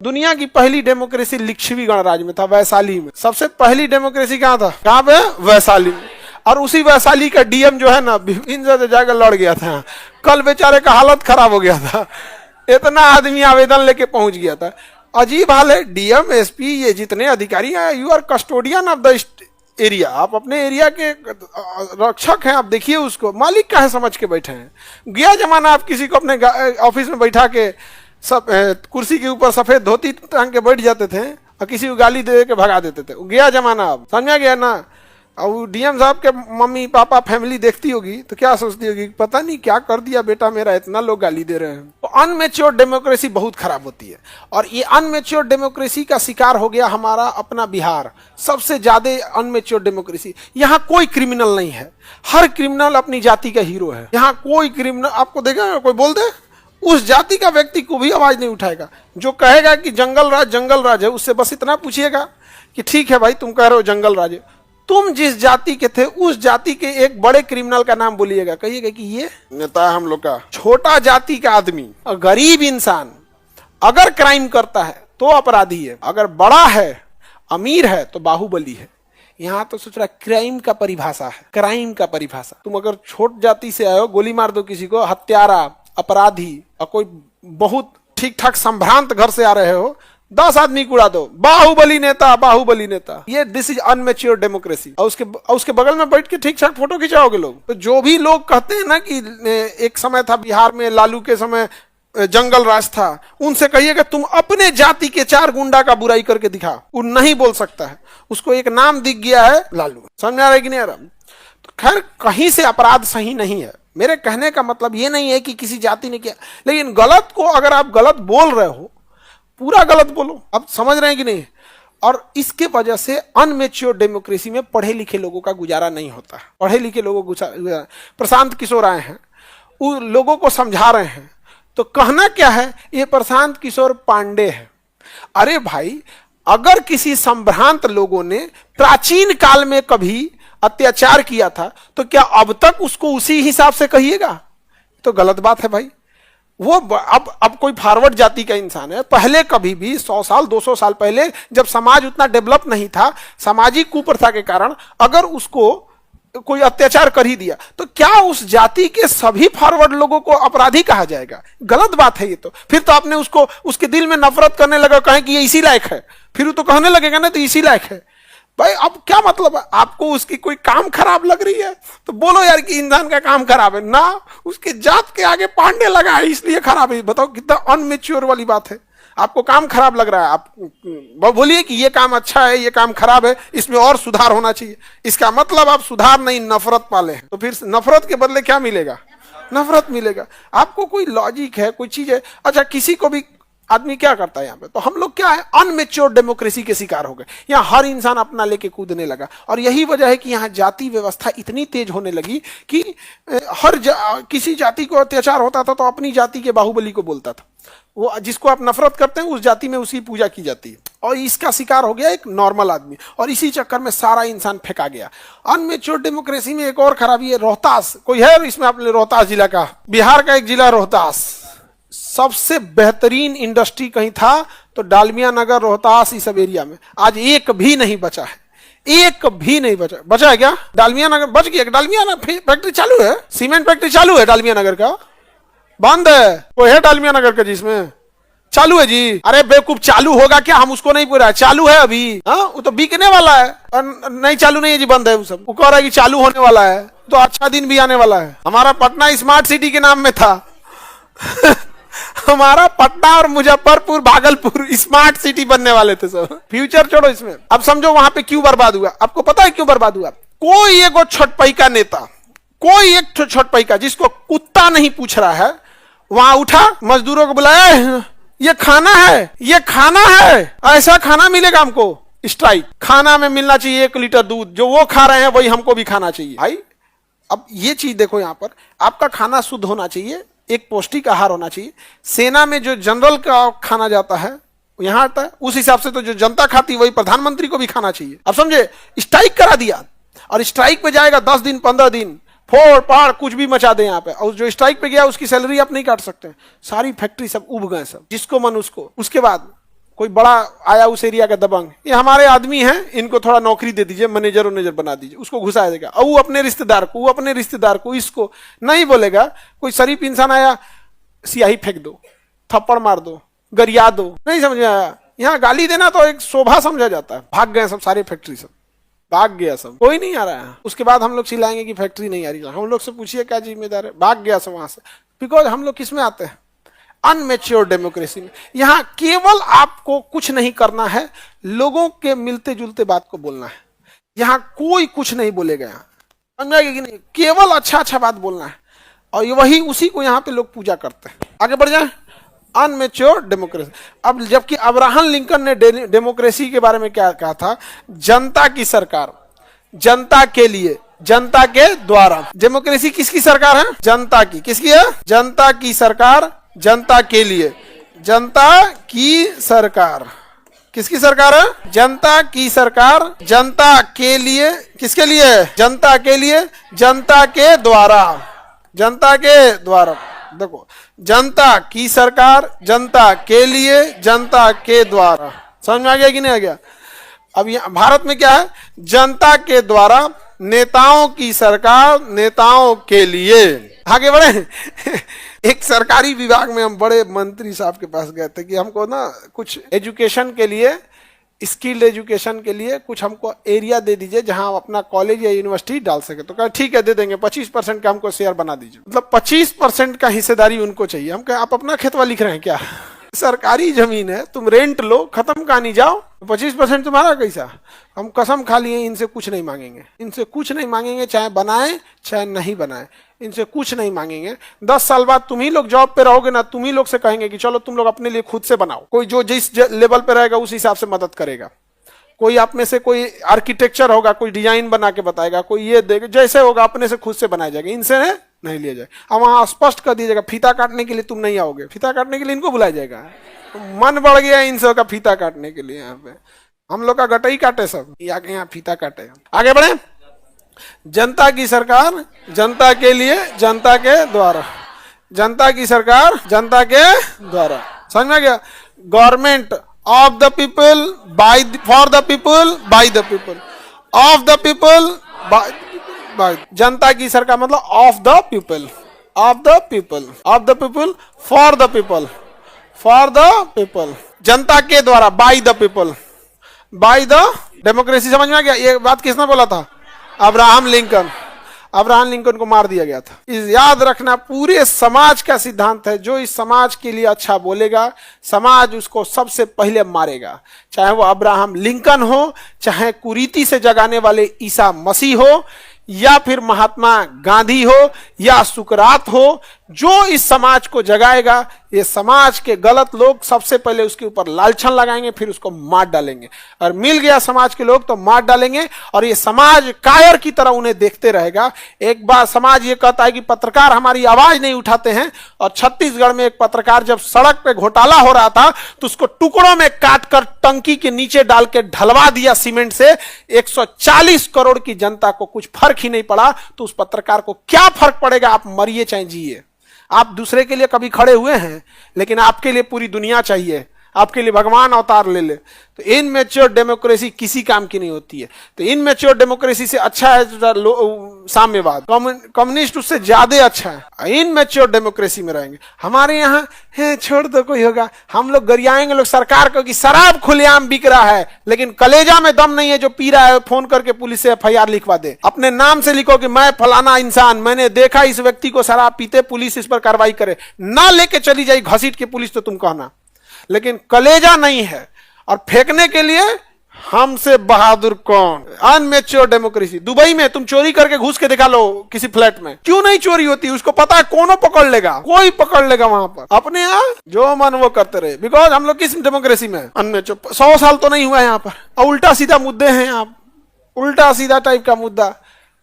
दुनिया की पहली डेमोक्रेसी लिच्छवी गणराज्य में था, वैशाली में। सबसे पहली डेमोक्रेसी कहाँ था? कहाँ पे? वैशाली में। और उसी वैशाली का डीएम जो है ना, विभिन्न से जाकर लड़ गया था। कल बेचारे का हालत खराब हो गया था, इतना आदमी आवेदन लेके पहुंच गया था। अजीब हाल है। डीएम, एसपी, ये जितने अधिकारी हैं, you are custodian of the area. आप अपने एरिया के रक्षक हैं। आप देखिए उसको, मालिक का है समझ के बैठे हैं। गया जमाना आप किसी को अपने ऑफिस में बैठा के सब कुर्सी के ऊपर सफेद धोती टांग के बैठ जाते थे और किसी को गाली दे के भगा देते थे। गया जमाना, अब समझा गया ना। और डीएम साहब के मम्मी पापा फैमिली देखती होगी तो क्या सोचती होगी, पता नहीं क्या कर दिया बेटा मेरा, इतना लोग गाली दे रहे हैं। तो अनमेच्योर डेमोक्रेसी बहुत खराब होती है। और ये अनमेच्योर डेमोक्रेसी का शिकार हो गया हमारा अपना बिहार। सबसे ज्यादा अनमेच्योर डेमोक्रेसी। यहाँ कोई क्रिमिनल नहीं है, हर क्रिमिनल अपनी जाति का हीरो है। यहाँ कोई क्रिमिनल आपको देगा, कोई बोल दे, उस जाति का व्यक्ति को भी आवाज नहीं उठाएगा। जो कहेगा कि जंगल राज है, उससे बस इतना पूछिएगा कि ठीक है भाई तुम कह रहे हो जंगल राज है, तुम जिस जाति के थे उस जाति के एक बड़े क्रिमिनल का नाम बोलिएगा, कहिएगा कि ये नेता है हम लोग का। छोटा जाति का आदमी और गरीब इंसान अगर क्राइम करता है तो अपराधी है, अगर बड़ा है अमीर है तो बाहुबली है। यहाँ तो सोच रहा क्राइम का परिभाषा है, क्राइम का परिभाषा। तुम अगर छोट जाति से आए हो, गोली मार दो किसी को, हत्यारा, अपराधी, और कोई बहुत ठीक ठाक संभ्रांत घर से आ रहे हो, 10 आदमी को उड़ा दो, बाहुबली नेता, बाहुबली नेता। ये दिस इज अनमेच्योर डेमोक्रेसी। और उसके बगल में बैठ के ठीक ठाक फोटो खिंचाओगे लोग। तो जो भी लोग कहते हैं ना कि एक समय था बिहार में, लालू के समय जंगल राज था, उनसे कहिएगा तुम अपने जाति के 4 गुंडा का बुराई करके दिखा। वो नहीं बोल सकता है, उसको एक नाम दिख गया है लालू। समझ आ रहा है कि नहीं आ रहा? तो खैर कहीं से अपराध सही नहीं है। मेरे कहने का मतलब ये नहीं है कि किसी जाति ने किया, लेकिन गलत को अगर आप गलत बोल रहे हो, पूरा गलत बोलो। आप समझ रहे हैं कि नहीं? और इसके वजह से अनमेच्योर डेमोक्रेसी में पढ़े लिखे लोगों का गुजारा नहीं होता। पढ़े लिखे लोगों को प्रशांत किशोर आए हैं, उन लोगों को समझा रहे हैं, तो कहना क्या है, ये प्रशांत किशोर पांडे है। अरे भाई, अगर किसी संभ्रांत लोगों ने प्राचीन काल में कभी अत्याचार किया था तो क्या अब तक उसको उसी हिसाब से कहिएगा? तो गलत बात है भाई। वो अब कोई फॉरवर्ड जाति का इंसान है। पहले कभी भी 100 साल 200 साल पहले जब समाज उतना डेवलप नहीं था, सामाजिक कुप्रथा के कारण अगर उसको कोई अत्याचार कर ही दिया तो क्या उस जाति के सभी फॉरवर्ड लोगों को अपराधी कहा जाएगा? गलत बात है ये। तो फिर तो आपने उसको उसके दिल में नफरत करने लगा, कहें कि ये इसी लायक है, फिर वो तो कहने लगेगा ना तो इसी लायक है। भाई अब क्या मतलब है? आपको उसकी कोई काम खराब लग रही है तो बोलो यार कि इंसान का काम खराब है ना, उसके जात के आगे पांडे लगा है इसलिए खराब है। बताओ कितना अनमेच्योर वाली बात है। आपको काम खराब लग रहा है, आप बोलिए कि ये काम अच्छा है, ये काम खराब है, इसमें और सुधार होना चाहिए। इसका मतलब आप सुधार नहीं, नफरत पाले हैं। तो फिर नफरत के बदले क्या मिलेगा? नफरत मिलेगा। आपको कोई लॉजिक है, कोई चीज है? अच्छा, किसी को भी आदमी क्या करता है यहाँ पे? तो हम लोग क्या है, अनमेच्योर डेमोक्रेसी के शिकार हो गए। यहाँ हर इंसान अपना लेके कूदने लगा। और यही वजह है कि यहाँ जाति व्यवस्था इतनी तेज होने लगी कि किसी जाति को अत्याचार होता था तो अपनी जाति के बाहुबली को बोलता था। वो जिसको आप नफरत करते हैं उस जाति में उसकी पूजा की जाती है। और इसका शिकार हो गया एक नॉर्मल आदमी, और इसी चक्कर में सारा इंसान फेंका गया। अनमेच्योर डेमोक्रेसी में एक और खराबी है, रोहतास। कोई है इसमें अपने रोहतास जिला का? बिहार का एक जिला रोहतास, सबसे बेहतरीन इंडस्ट्री कहीं था तो डालमिया नगर, रोहतास, इस सब एरिया में आज एक भी नहीं बचा है। एक भी नहीं बचा है क्या? डालमिया नगर बच गया? डालमिया नगर फैक्ट्री चालू है, सीमेंट फैक्ट्री चालू है डालमिया नगर का, बंद है? कोई है डालमिया नगर का जिसमें चालू है जी? अरे बेवकूफ, चालू होगा क्या? हम उसको नहीं पूरा है, चालू है अभी। हाँ, वो तो बिकने वाला है। नहीं चालू नहीं है जी, बंद है। वो सब वो कह रहा है कि चालू होने वाला है, तो अच्छा दिन भी आने वाला है। हमारा पटना स्मार्ट सिटी के नाम में था हमारा पटना और मुजफ्फरपुर, भागलपुर स्मार्ट सिटी बनने वाले थे सब। फ्यूचर छोड़ो इसमें। अब समझो वहां पे क्यों बर्बाद हुआ। आपको पता है क्यों बर्बाद हुआ? कोई एक छटपैका नेता, कोई एक छटपैका जिसको कुत्ता नहीं पूछ रहा है, वहां उठा, मजदूरों को बुलाया, ये खाना है, ये खाना है, ऐसा खाना मिलेगा हमको। स्ट्राइक। खाना में मिलना चाहिए 1 लीटर दूध, जो वो खा रहे हैं वही हमको भी खाना चाहिए। भाई अब ये चीज देखो, यहाँ पर आपका खाना शुद्ध होना चाहिए, एक पौष्टिक आहार होना चाहिए। सेना में जो जनरल का खाना जाता है यहां आता है, उस हिसाब से तो जो जनता खाती वही प्रधानमंत्री को भी खाना चाहिए। अब समझे, स्ट्राइक करा दिया, और स्ट्राइक पे जाएगा 10 दिन 15 दिन, फोड़ पाड़ कुछ भी मचा दे यहाँ पे, और जो स्ट्राइक पे गया उसकी सैलरी आप नहीं काट सकते। सारी फैक्ट्री सब उब गए, सब जिसको मन उसको। उसके बाद कोई बड़ा आया उस एरिया का दबंग, ये हमारे आदमी हैं, इनको थोड़ा नौकरी दे दीजिए, मैनेजर वनेजर बना दीजिए, उसको घुसा देगा। और वो अपने रिश्तेदार को इसको नहीं बोलेगा। कोई शरीफ इंसान आया, सियाही फेंक दो, थप्पड़ मार दो, गरिया दो, नहीं समझ में आया। यहाँ गाली देना तो एक शोभा समझा जाता है। भाग गए सब, सारे फैक्ट्री सब भाग गया, सब कोई नहीं आ रहा है। उसके बाद हम लोग चिल्लाएंगे कि फैक्ट्री नहीं आ रही। हम लोग से पूछिए क्या जिम्मेदार है, भाग गया सब वहां से। बिकॉज हम लोग किस में आते हैं, अनमेच्योर डेमोक्रेसी में। यहाँ केवल आपको कुछ नहीं करना है, लोगों के मिलते जुलते बात को बोलना है। यहाँ कोई कुछ नहीं बोलेगा, यहाँ समझाएगा कि नहीं, केवल अच्छा बात बोलना है। और वही उसी को यहाँ पे लोग पूजा करते हैं। आगे बढ़ जाए, अनमेच्योर डेमोक्रेसी। अब जबकि अब्राहम लिंकन ने डेमोक्रेसी के बारे में क्या कहा था, जनता की सरकार, जनता के लिए, जनता के द्वारा। डेमोक्रेसी किसकी सरकार है, जनता की। किसकी है, जनता की सरकार, जनता के लिए, जनता की सरकार। किसकी सरकार है, जनता की सरकार, जनता के लिए। किसके लिए, जनता के लिए, जनता के द्वारा, जनता के द्वारा। देखो, जनता की सरकार, जनता के लिए, जनता के द्वारा। समझ में आ गया कि नहीं आ गया। अब यहाँ भारत में क्या है, जनता के द्वारा, नेताओं की सरकार, नेताओं के लिए। आगे बढ़े एक सरकारी विभाग में हम बड़े मंत्री साहब के पास गए थे कि हमको ना कुछ एजुकेशन के लिए, स्किल्ड एजुकेशन के लिए कुछ हमको एरिया दे दीजिए जहां हम अपना कॉलेज या यूनिवर्सिटी डाल सके। तो कहा ठीक है दे देंगे, 25% का हमको शेयर बना दीजिए। मतलब 25% का हिस्सेदारी उनको चाहिए। हम कहे आप अपना खेतवा लिख रहे हैं क्या, सरकारी जमीन है, तुम रेंट लो, खत्म कहानी, जाओ। 25% तुम्हारा कैसा। हम कसम खा लिए इनसे कुछ नहीं मांगेंगे, इनसे कुछ नहीं मांगेंगे, चाहे बनाए चाहे नहीं बनाए, इनसे कुछ नहीं मांगेंगे। 10 साल बाद तुम ही लोग जॉब पे रहोगे ना, तुम ही लोग से कहेंगे कि चलो तुम लोग अपने लिए खुद से बनाओ। कोई जो जिस लेवल पे रहेगा उस हिसाब से मदद करेगा। कोई आप में से कोई आर्किटेक्चर होगा, कोई डिजाइन बना के बताएगा, कोई ये देगा, जैसे होगा अपने से खुद से बनाया जाएगा, इनसे नहीं लिया जाए। अब वहां स्पष्ट कर दीजिएगा फीता काटने के लिए तुम नहीं आओगे, फीता काटने के लिए इनको बुलाया जाएगा। तो मन बढ़ गया इन सब का फीता काटने के लिए। यहाँ पे हम लोग का गटई काटे सब, आगे यहाँ फीता काटे। आगे बढ़े, जनता की सरकार, जनता के लिए, जनता के द्वारा, जनता की सरकार, जनता के द्वारा। समझ में गया, government of the people, by, for the people, by the people, of the people, by. जनता की सरकार मतलब of the people, of the people, of the people, for the people, for the people, जनता के द्वारा, by the people, by the democracy. समझ में आ गया। ये बात किसने बोला था, अब्राहम लिंकन। अब्राहम लिंकन को मार दिया गया था। इस याद रखना, पूरे समाज का सिद्धांत है, जो इस समाज के लिए अच्छा बोलेगा समाज उसको सबसे पहले मारेगा। चाहे वो अब्राहम लिंकन हो, चाहे कुरीति से जगाने वाले ईसा मसीह हो, या फिर महात्मा गांधी हो, या सुकरात हो, जो इस समाज को जगाएगा, ये समाज के गलत लोग सबसे पहले उसके ऊपर लालछन लगाएंगे, फिर उसको मार डालेंगे। और मिल गया समाज के लोग तो मार डालेंगे, और ये समाज कायर की तरह उन्हें देखते रहेगा। एक बार समाज ये कहता है कि पत्रकार हमारी आवाज नहीं उठाते हैं, और छत्तीसगढ़ में एक पत्रकार जब सड़क पे घोटाला हो रहा था तो उसको टुकड़ों में काटकर टंकी के नीचे डाल के ढलवा दिया सीमेंट से। 140 करोड़ की जनता को कुछ फर्क ही नहीं पड़ा, तो उस पत्रकार को क्या फर्क पड़ेगा, आप मरिए चाहे जिए। आप दूसरे के लिए कभी खड़े हुए हैं, लेकिन आपके लिए पूरी दुनिया चाहिए, आपके लिए भगवान अवतार ले ले। तो इनमेच्योर डेमोक्रेसी किसी काम की नहीं होती है। तो इनमेच्योर डेमोक्रेसी से अच्छा है साम्यवाद, कम्युनिस्ट उससे ज्यादा अच्छा है। इनमेच्योर डेमोक्रेसी में रहेंगे। हमारे यहाँ है छोड़ दो कोई होगा, हम लोग गरियाएंगे लोग सरकार को कि शराब खुलेआम बिक रहा है, लेकिन कलेजा में दम नहीं है जो पी रहा है फोन करके पुलिस से FIR लिखवा दे। अपने नाम से लिखो कि मैं फलाना इंसान, मैंने देखा इस व्यक्ति को शराब पीते, पुलिस इस पर कार्रवाई करे। ना लेके चली जाए घसीट के पुलिस तो तुम कहना, लेकिन कलेजा नहीं है। और फेंकने के लिए हमसे बहादुर कौन। Immature democracy. दुबई में तुम चोरी करके घुस के दिखा लो किसी फ्लैट में, क्यों नहीं चोरी होती, उसको पता है कौन पकड़ लेगा, कोई पकड़ लेगा वहां पर। अपने यहाँ जो मन वो करते रहे। बिकॉज हम लोग किस डेमोक्रेसी में, अनमेच्योर। 100 साल तो नहीं हुआ यहाँ पर, और उल्टा सीधा मुद्दे हैं यहाँ, उल्टा सीधा टाइप का मुद्दा।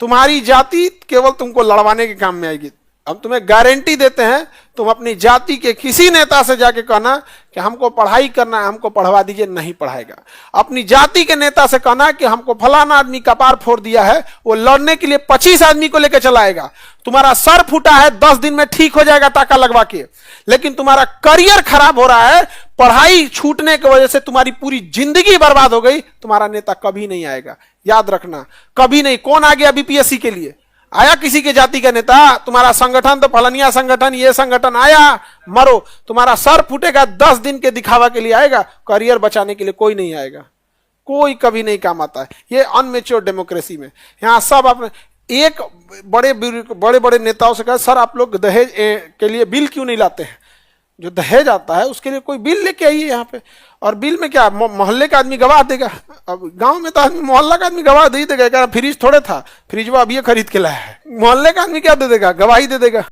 तुम्हारी जाति केवल तुमको लड़वाने के काम में आएगी। हम तुम्हें गारंटी देते हैं, तुम अपनी जाति के किसी नेता से जाके कहना कि हमको पढ़ाई करना है, हमको पढ़वा दीजिए, नहीं पढ़ाएगा। अपनी जाति के नेता से कहना कि हमको फलाना आदमी कपार फोड़ दिया है, वो लड़ने के लिए 25 आदमी को लेकर चलाएगा। तुम्हारा सर फूटा है, 10 दिन में ठीक हो जाएगा टाका लगवा के, लेकिन तुम्हारा करियर खराब हो रहा है, पढ़ाई छूटने की वजह से तुम्हारी पूरी जिंदगी बर्बाद हो गई, तुम्हारा नेता कभी नहीं आएगा। याद रखना, कभी नहीं। कौन आ गया बीपीएससी के लिए? आया किसी के जाति का नेता? तुम्हारा संगठन तो फलनिया संगठन, ये संगठन आया, मरो। तुम्हारा सर फूटेगा, 10 दिन के दिखावा के लिए आएगा, करियर बचाने के लिए कोई नहीं आएगा। कोई कभी नहीं काम आता है। ये अनमेच्योर डेमोक्रेसी में यहाँ सब अपने एक बड़े बड़े नेताओं से कहा, सर आप लोग दहेज के लिए बिल क्यों नहीं लाते हैं? जो दहेज आता है उसके लिए कोई बिल लेके आइए यहाँ पे। और बिल में क्या, मोहल्ले का आदमी गवाह देगा? अब गांव में तो आदमी मोहल्ला का आदमी गवाह दे ही देगा। फ्रिज थोड़े था, फ्रिज वो अभी खरीद के लाया है। मोहल्ले का आदमी क्या दे देगा? गवाही दे देगा।